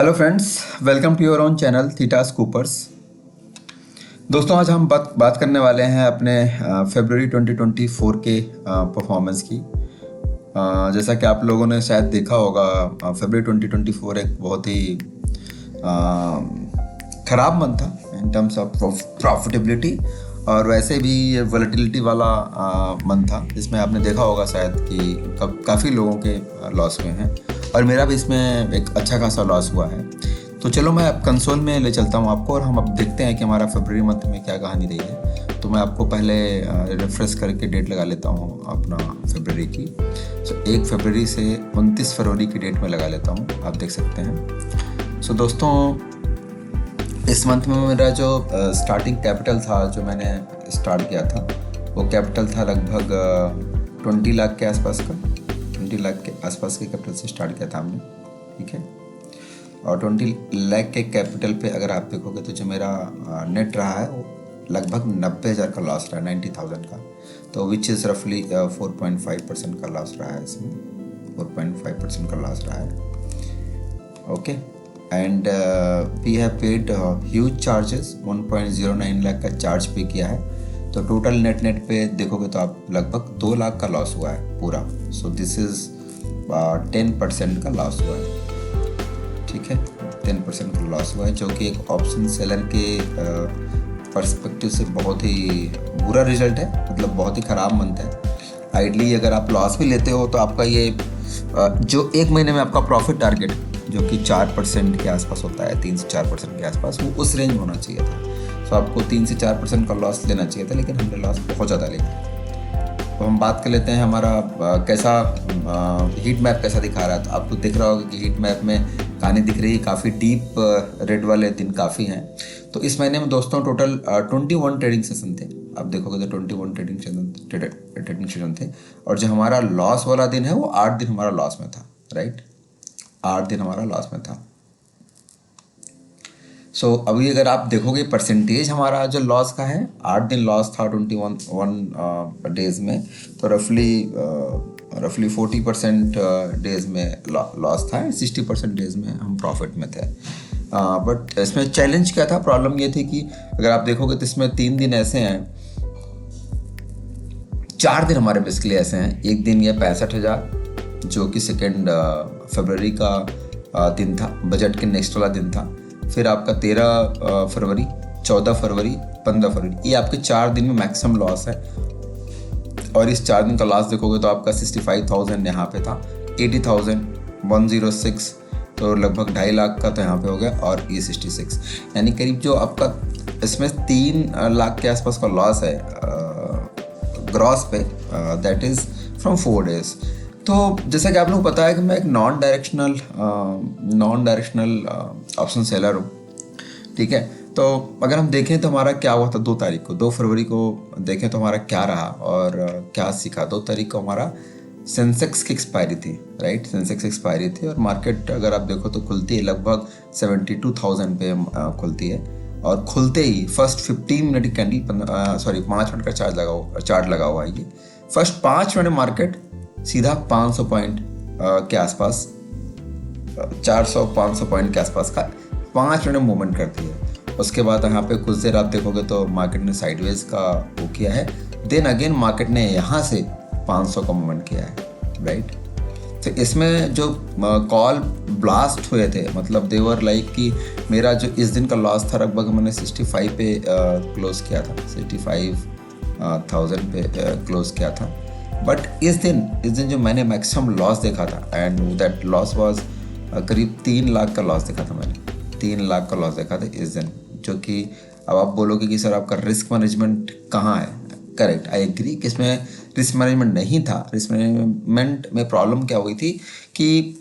Hello friends, welcome to your own channel Theta Scoopers. दोस्तों, आज हम बात करने वाले हैं अपने फरवरी 2024 के परफॉर्मेंस की। जैसा कि आप लोगों ने शायद देखा होगा, फरवरी 2024 एक बहुत ही ख़राब मंथ था इन टर्म्स ऑफ प्रॉफिटेबिलिटी, और वैसे भी ये वॉलेटिलिटी वाला मंथ था जिसमें आपने देखा होगा शायद कि काफ़ी लोगों के लॉस हुए हैं, और मेरा भी इसमें एक अच्छा खासा लॉस हुआ है। तो चलो मैं अब कंसोल में ले चलता हूँ आपको, और हम अब देखते हैं कि हमारा फरवरी मंथ में क्या कहानी रही है। तो मैं आपको पहले रिफ्रेश करके डेट लगा लेता हूँ अपना फरवरी की। 1 फरवरी से 29 फरवरी की डेट में लगा लेता हूँ, आप देख सकते हैं। दोस्तों, इस मंथ में मेरा जो स्टार्टिंग कैपिटल था, जो मैंने स्टार्ट किया था, वो कैपिटल था लगभग 20 लाख के आसपास का। 20 लाख के आसपास के कैपिटल से स्टार्ट किया था हमने, ठीक है। और 20 लाख के कैपिटल पे अगर आप देखोगे तो जो मेरा नेट रहा है वो लगभग 90,000 का लॉस रहा है, 90,000 का। तो विच इज़ रफली 4.5% का लॉस रहा है इसमें, 4.5% का लॉस रहा है, okay. And we have paid huge charges, 1.09 lakh का चार्ज पे किया है। तो टोटल नेट पे देखोगे तो आप लगभग 2 लाख का लॉस हुआ है पूरा। दिस इज़ 10% का लॉस हुआ है, ठीक है। 10% का लॉस हुआ है, जो कि एक ऑप्शन सेलर के पर्सपेक्टिव से बहुत ही बुरा रिजल्ट है, मतलब बहुत ही ख़राब मंथ है। आइडली अगर आप लॉस भी लेते हो तो आपका ये जो एक महीने में आपका प्रॉफिट टारगेट जो कि 4% के आसपास होता है, 3 से 4% के आसपास, वो उस रेंज में होना चाहिए था। आपको 3 से 4% का लॉस लेना चाहिए था, लेकिन हमने लॉस बहुत ज़्यादा लिया। तो हम बात कर लेते हैं हमारा कैसा हीट मैप कैसा दिखा रहा है। तो आपको दिख रहा होगा कि हीट मैप में कहानी दिख रही है, काफ़ी डीप रेड वाले दिन काफ़ी हैं। तो इस महीने में दोस्तों टोटल 21 ट्रेडिंग सेशन थे। आप देखोगे तो 21 ट्रेडिंग सेशन थे, और जो हमारा लॉस वाला दिन है वो 8 दिन हमारा लॉस में था, राइट। 8 दिन हमारा लॉस में था। अभी अगर आप देखोगे परसेंटेज हमारा जो लॉस का है, 8 दिन लॉस था 21 डेज में, तो रफली 40% डेज में लॉस था, 60% डेज में हम प्रॉफिट में थे। बट इसमें चैलेंज क्या था, प्रॉब्लम ये थी कि अगर आप देखोगे तो इसमें 3 दिन ऐसे हैं, 4 दिन हमारे बेसिकली ऐसे हैं। एक दिन ये 65,000 जो कि 2 फरवरी का दिन था, बजट के नेक्स्ट वाला दिन था। फिर आपका 13 फरवरी, 14 फरवरी, 15 फरवरी, ये आपके 4 दिन में मैक्सिमम लॉस है। और इस 4 दिन का लॉस देखोगे तो आपका 65,000 यहाँ पे था, 80,000, 106, तो लगभग 2.5 लाख का तो यहाँ पे हो गया, और ये 66, यानी करीब जो आपका इसमें 3 लाख के आसपास का लॉस है ग्रॉस पे, दैट इज़ फ्रॉम 4 डेज। तो जैसा कि आप लोग पता है कि मैं एक नॉन डायरेक्शनल ऑप्शन सेलर हूँ, ठीक है। तो अगर हम देखें तो हमारा क्या हुआ था 2 तारीख को, 2 फरवरी को देखें तो हमारा क्या रहा और क्या सीखा। 2 तारीख को हमारा सेंसेक्स की एक्सपायरी थी, राइट। सेंसेक्स एक्सपायरी थी, और मार्केट अगर आप देखो तो खुलती है लगभग 72,000 पे खुलती है, और खुलते ही फर्स्ट 15 मिनट की कैंडल 5 मिनट का चार्ट लगा हुआ है। ये फर्स्ट 5 मिनट मार्केट सीधा 500 पॉइंट के आसपास, 400-500 पॉइंट के आसपास का 5 मिनट मूवमेंट करती है। उसके बाद यहाँ पे कुछ देर आप देखोगे तो मार्केट ने साइडवेज का वो किया है, देन अगेन मार्केट ने यहाँ से 500 का मूवमेंट किया है, राइट। तो इसमें जो कॉल ब्लास्ट हुए थे, मतलब देवर लाइक कि मेरा जो इस दिन का लॉस था लगभग मैंने 65 पे क्लोज किया था, 65,000 पे क्लोज किया था। बट इस दिन जो मैंने मैक्सिमम लॉस देखा था, एंड दैट लॉस वाज करीब 3 लाख का लॉस देखा था मैंने, 3 लाख का लॉस देखा था इस दिन। जो कि अब आप बोलोगे कि सर आपका रिस्क मैनेजमेंट कहाँ है, करेक्ट, आई एग्री कि इसमें रिस्क मैनेजमेंट नहीं था। रिस्क मैनेजमेंट में प्रॉब्लम क्या हुई थी कि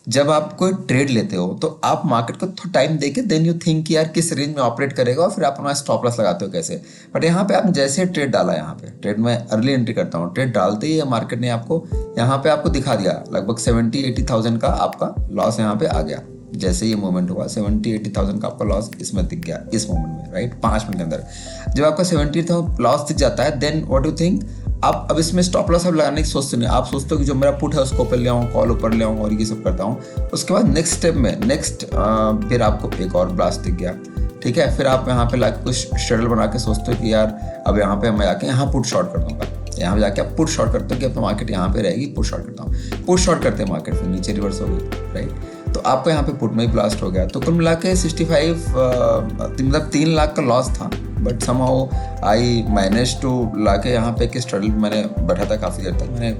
जब आप कोई ट्रेड लेते हो तो आप मार्केट को थोड़ा टाइम देके देन यू थिंक कि यार किस रेंज में ऑपरेट करेगा, और फिर आप अपना स्टॉप लॉस लगाते हो कैसे। बट यहाँ पे आपने जैसे ट्रेड डाला, यहाँ पे ट्रेड में अर्ली एंट्री करता हूँ, ट्रेड डालते ही मार्केट ने आपको यहाँ पे आपको दिखा दिया लगभग 70-80,000 का आपका लॉस यहाँ पे आ गया। जैसे ये मूवमेंट हुआ 70-80,000 का आपका लॉस इसमें दिख गया इस मोमेंट में, राइट, 5 मिनट के अंदर। जब आपका 70,000 लॉस दिख जाता है, देन व्हाट यू थिंक, आप अब इसमें स्टॉप लॉस आप लगाने की सोचते नहीं, आप सोचते हो कि जो मेरा पुट है उसको ऊपर ले आऊँ, कॉल ऊपर ले आऊँ और ये सब करता हूँ। उसके बाद नेक्स्ट स्टेप में फिर आपको एक और ब्लास्ट दिख गया, ठीक है, फिर आप यहाँ पे लाके कुछ शेड्यूल बना के सोचते हो कि यार अब यहाँ पे मैं जाके यहाँ पुट शॉर्ट कर दूंगा, यहाँ पे जाके आप पुट शॉर्ट करते हो कि अब मार्केट यहाँ पे रहेगी, पुट शॉर्ट करता हूँ, पुट शॉर्ट करते हैं मार्केट फिर नीचे रिवर्स हो गई, राइट। तो आपको यहाँ पे पुट में ही ब्लास्ट हो गया। तो कुल मिला के 65 मतलब 3 लाख का लॉस था, but somehow I manage to लाके यहाँ पे एक स्ट्रगल मैंने बैठा था काफ़ी देर तक। मैंने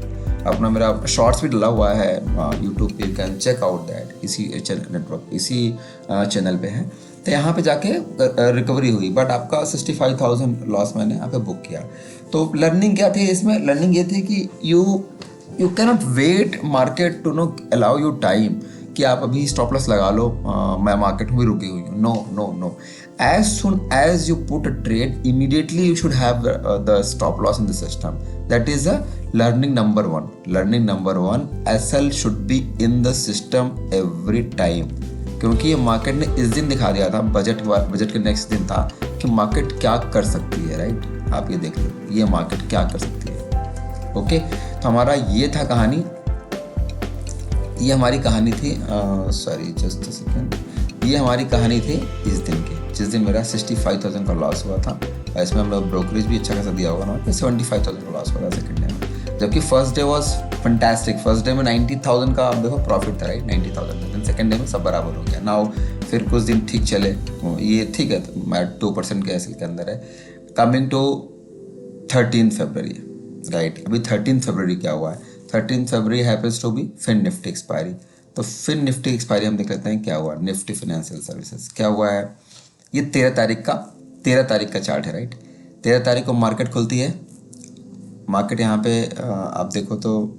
अपना मेरा शॉर्ट्स भी डला हुआ है यूट्यूब पे, you can check out that, इसी नेटवर्क इसी चैनल पे है। तो यहाँ पे जाके रिकवरी हुई, बट आपका 65,000 लॉस मैंने यहाँ पे बुक किया। तो लर्निंग क्या थी इसमें? लर्निंग ये थी कि you can not wait market to no allow you time कि आप अभी स्टॉप लॉस लगा लो, मैं मार्केट में रुकी हुई हूँ। No no no, as soon as you put a trade, immediately you should have the stop loss in the system. That is a learning number one. Learning number one, SL should be in the system every time. क्योंकि ये market ने इस दिन दिखा दिया था, budget के next दिन था कि मार्केट क्या कर सकती है, राइट। आप ये देख लो, ये मार्केट क्या कर सकती है। ओके, तो हमारा ये था कहानी, ये हमारी कहानी थी, सॉरी जस्ट अ सेकेंड, ये हमारी कहानी थी इस दिन की, जिस दिन मेरा 65,000 का लॉस हुआ था। इसमें हम लोग ब्रोकरेज भी अच्छा खासा दिया होगा ना, 75,000 का लॉस हुआ था सेकंड डे में, जबकि first day was fantastic. First day में 90,000 का आप देखो प्रॉफिट था, राइट, 90,000। लेकिन सेकंड डे में सब बराबर हो गया। नाउ फिर कुछ दिन ठीक चले, ये ठीक है, तो मैं 2% के एसएल के अंदर है। कमिंग टू 13 फरवरी, राइट, अभी 13 फरवरी क्या हुआ है? 13 February happens to be Fin Nifty expiry. तो फिन निफ्टी एक्सपायरी हम देख लेते हैं क्या हुआ। निफ्टी फाइनेंशियल सर्विसेज क्या हुआ है? ये 13 तारीख का चार्ट है, राइट। 13 तारीख को मार्केट खुलती है। मार्केट यहाँ पे आप देखो तो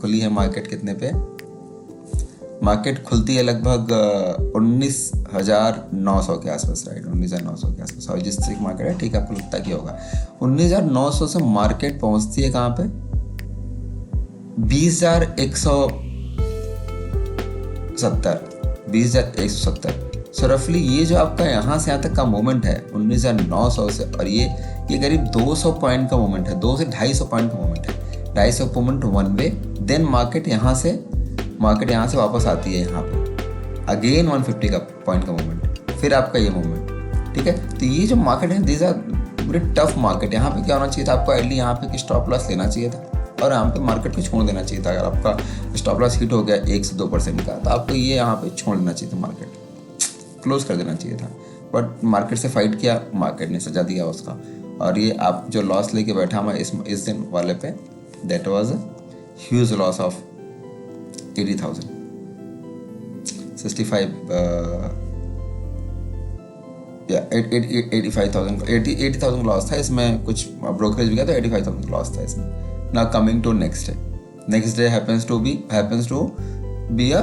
खुली है मार्केट कितने पे? मार्केट खुलती है लगभग 19,900 के आसपास, राइट, 19,900 के आसपास। और जिस तरीके मार्केट है, ठीक है, आपको लगता क्या होगा? 19,900 से मार्केट पहुँचती है कहाँ पे? 20,170। सो रफली ये जो आपका यहाँ से यहाँ तक का मूवमेंट है 19,900 से, और ये करीब 200 पॉइंट का मूवमेंट है, 200 से 250 पॉइंट का मूवमेंट है। 250 point one way, then market यहाँ से वापस आती है यहाँ पे, अगेन 150 का पॉइंट का मूवमेंट, फिर आपका ये मूवमेंट, ठीक है। तो ये जो मार्केट है, this are very tough market. यहाँ पे क्या होना चाहिए था? आपको एटली यहाँ पे स्टॉप लॉस लेना चाहिए था और यहाँ पे मार्केट को छोड़ देना चाहिए था। अगर आपका स्टॉप लॉस हिट हो गया 1 से 2% का, तो आपको ये यहाँ पे छोड़ देना चाहिए था, मार्केट क्लोज कर देना चाहिए था। बट मार्केट से फाइट किया, मार्केट ने सजा दिया उसका। और ये आप जो लॉस लेके बैठा मैं इस दिन वाले पे, that was a huge loss of 80,000, 80,000 loss था इसमें। कुछ ब्रोकरेज भी गया तो 85,000 लॉस था इसमें। Now coming to next day happens to be a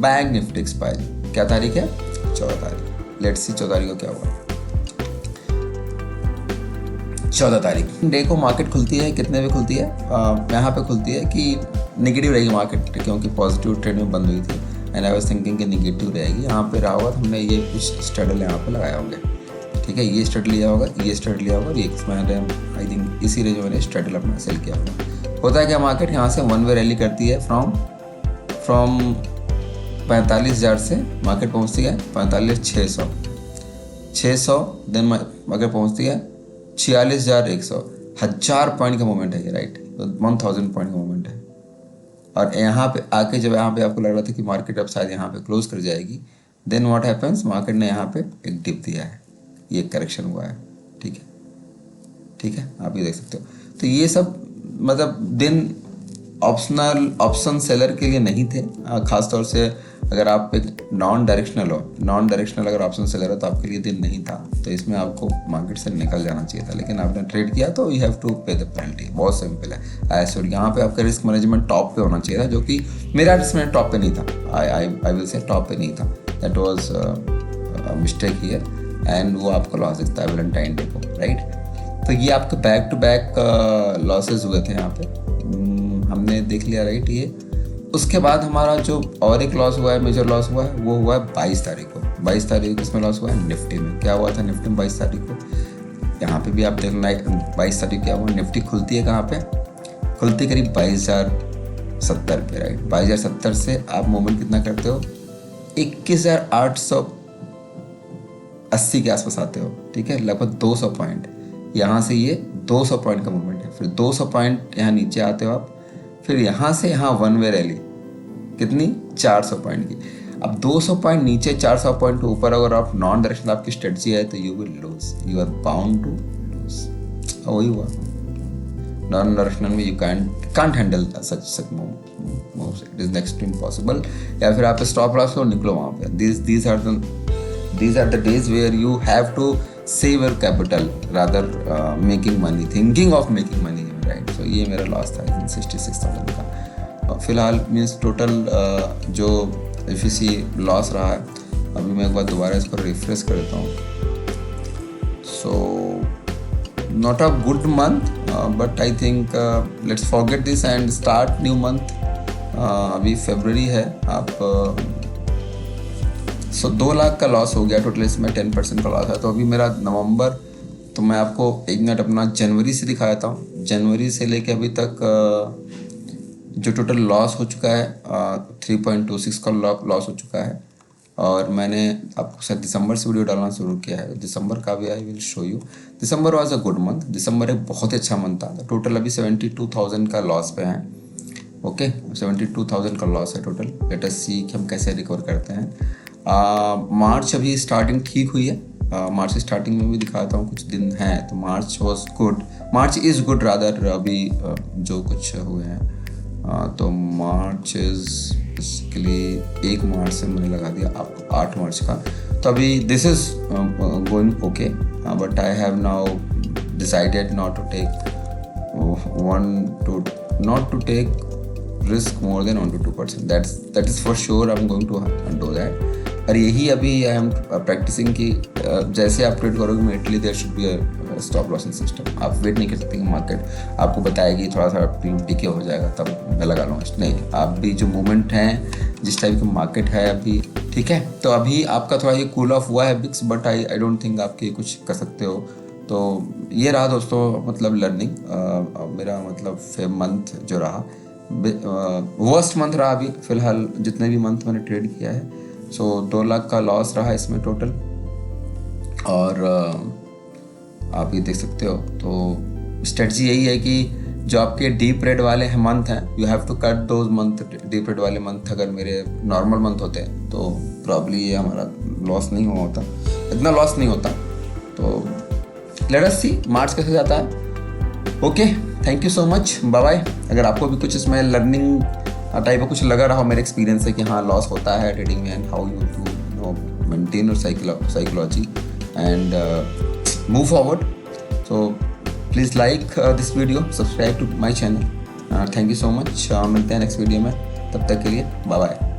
bank Nifty expiry. क्या तारीख है? 14 तारीख। लेट्स सी 14 तारीख को क्या हुआ। 14 तारीख डे को मार्केट खुलती है, कितने पे खुलती है? यहाँ पे खुलती है कि नेगेटिव रहेगी मार्केट, क्योंकि पॉजिटिव ट्रेड में बंद हुई थी, एंड आई वाज थिंकिंग कि नेगेटिव रहेगी। यहाँ पे रहा होगा, हमने ये कुछ स्ट्रेडल यहाँ पे लगाए होंगे, ठीक है। ये स्ट्रेड लिया होगा, ये स्ट्रेड लिया होगा, ये मैंने आई थिंक इसी रेंज में मैंने स्ट्रेडल अपना सेल किया होगा। होता है क्या, मार्केट यहाँ से वन वे रैली करती है फ्रॉम 45,000 से मार्केट पहुँचती है 45,600, देन मार्केट पहुँचती है 46,100। 1000 पॉइंट का मूवमेंट है ये, राइट, 1000 पॉइंट का मूवमेंट है। और यहाँ पे आके जब यहाँ पे आपको लग रहा था कि मार्केट अब शायद यहाँ पे क्लोज कर जाएगी, देन व्हाट हैपेंस, मार्केट ने यहाँ पे एक डिप दिया है, ये करेक्शन हुआ है, ठीक है, आप ये देख सकते हो। तो ये सब मतलब दिन ऑप्शन सेलर के लिए नहीं थे, खासतौर से अगर आप एक नॉन डायरेक्शनल अगर ऑप्शन सेलर है तो आपके लिए दिन नहीं था। तो इसमें आपको मार्केट से निकल जाना चाहिए था, लेकिन आपने ट्रेड किया तो यू हैव टू पे द पेनल्टी। बहुत सिंपल है। ऐसे यहाँ पे आपका रिस्क मैनेजमेंट टॉप पे होना चाहिए था, जो कि मेरा रिस्क मैनेजमेंट टॉप पे नहीं था। आई विल से टॉप पे नहीं था, that was mistake here, and वो आपको लॉस दिखता है वैलेंटाइन डे को, राइट। तो ये आपके बैक टू बैक लॉसेज हुए थे यहाँ पे, हमने देख लिया, राइट। ये उसके बाद हमारा जो और एक लॉस हुआ है, मेजर लॉस हुआ है, वो हुआ है 22 तारीख को। 22 तारीख को इसमें लॉस हुआ है निफ्टी में। क्या हुआ था निफ्टी में 22 तारीख को? यहाँ पे भी आप देख लो 22 तारीख क्या हुआ, निफ्टी खुलती है कहाँ पे, खुलती करीब 22,070 पे, राइट। 22,070 से आप मूवमेंट कितना करते हो, 21,880 के आसपास आते हो, ठीक है, लगभग 200 पॉइंट। यहाँ से ये 200 पॉइंट का मूवमेंट है, फिर 200 पॉइंट यहाँ नीचे आते हो आप, फिर यहाँ से यहाँ वन वे रैली कितनी, 400 पॉइंट की। अब 200 पॉइंट नीचे 400 पॉइंट ऊपर अगर आप नॉन डायरेक्शनल आपकी स्ट्रेटजी है तो you will lose, you are bound to lose. वही हुआ, नॉन डायरेक्शनल में you can't handle such moves, it is next to impossible. या फिर आप स्टॉप लॉस लो, निकलो वहाँ पे। These are the days where you have to save your capital rather making money, thinking of making money, right? So ये मेरा loss था 66,000 का। फिलहाल मीन्स टोटल जो एफसी लॉस रहा है, अभी मैं एक बार दोबारा इसको रिफ्रेश कर देता हूँ। So not a good month but I think let's forget this and start new month. अभी फरवरी है, आप 2 लाख का लॉस हो गया टोटल, इसमें 10% का लॉस है। तो अभी मेरा नवंबर, तो मैं आपको एक मिनट अपना जनवरी से दिखा देता हूँ। जनवरी से लेके अभी तक जो टोटल लॉस हो चुका है 3.26 का लॉस हो चुका है। और मैंने आपको शायद दिसंबर से वीडियो डालना शुरू किया है, दिसंबर का भी I will show you. December was a good month, दिसंबर एक बहुत ही अच्छा मंथ था। टोटल अभी 72,000 का लॉस पे हैं, ओके 72,000 का लॉस है टोटल। लेट अस सी कि हम कैसे रिकवर करते हैं। मार्च अभी स्टार्टिंग ठीक हुई है, मार्च स्टार्टिंग में भी दिखाता हूँ, कुछ दिन हैं तो March was good, March is good rather. अभी जो कुछ हुए हैं तो मार्च इज़ बेसिकली 1 मार्च से मैंने लगा दिया आपको 8 मार्च का। तो अभी this is going okay, but I have now decided not to take risk more than 1 to 2%. That is for sure. I'm going to do that. और यही अभी आई एम प्रैक्टिसिंग कि जैसे आप ट्रेड करोगे immediately there should be a stop loss system. आप wait नहीं कर सकते कि मार्केट आपको बताएगी थोड़ा सा टिके हो जाएगा तब मैं लगा लूँगा, नहीं। आप भी जो मूवमेंट हैं, जिस टाइप की मार्केट है अभी, ठीक है, तो अभी आपका थोड़ा ये कूल ऑफ हुआ है बिक्स, बट आई डोंट थिंक आप ये कुछ कर सकते हो। तो ये रहा दोस्तों, मतलब लर्निंग मेरा, मतलब मंथ जो रहा वर्स्ट मंथ रहा अभी फिलहाल जितने भी मंथ मैंने ट्रेड किया है। 2 लाख का लॉस रहा इसमें टोटल। और आप ये देख सकते हो, तो स्ट्रेटजी यही है कि जो आपके डीप रेड वाले हैं मंथ हैं, you have to cut those month, deep red वाले मंथ। अगर मेरे नॉर्मल मंथ होते हैं तो प्रॉब्ली ये हमारा लॉस नहीं हुआ होता, इतना लॉस नहीं होता। तो लेट अस सी मार्च कैसे जाता है। Okay, thank you so much, bye bye. अगर आपको भी कुछ इसमें लर्निंग टाइप का कुछ लगा रहा हो मेरे एक्सपीरियंस से कि हाँ लॉस होता है ट्रेडिंग में, and how you to maintain your psychology and move forward, so please like this video, subscribe to my channel. Thank you so much, मिलते हैं नेक्स्ट वीडियो में, तब तक के लिए बाय बाय।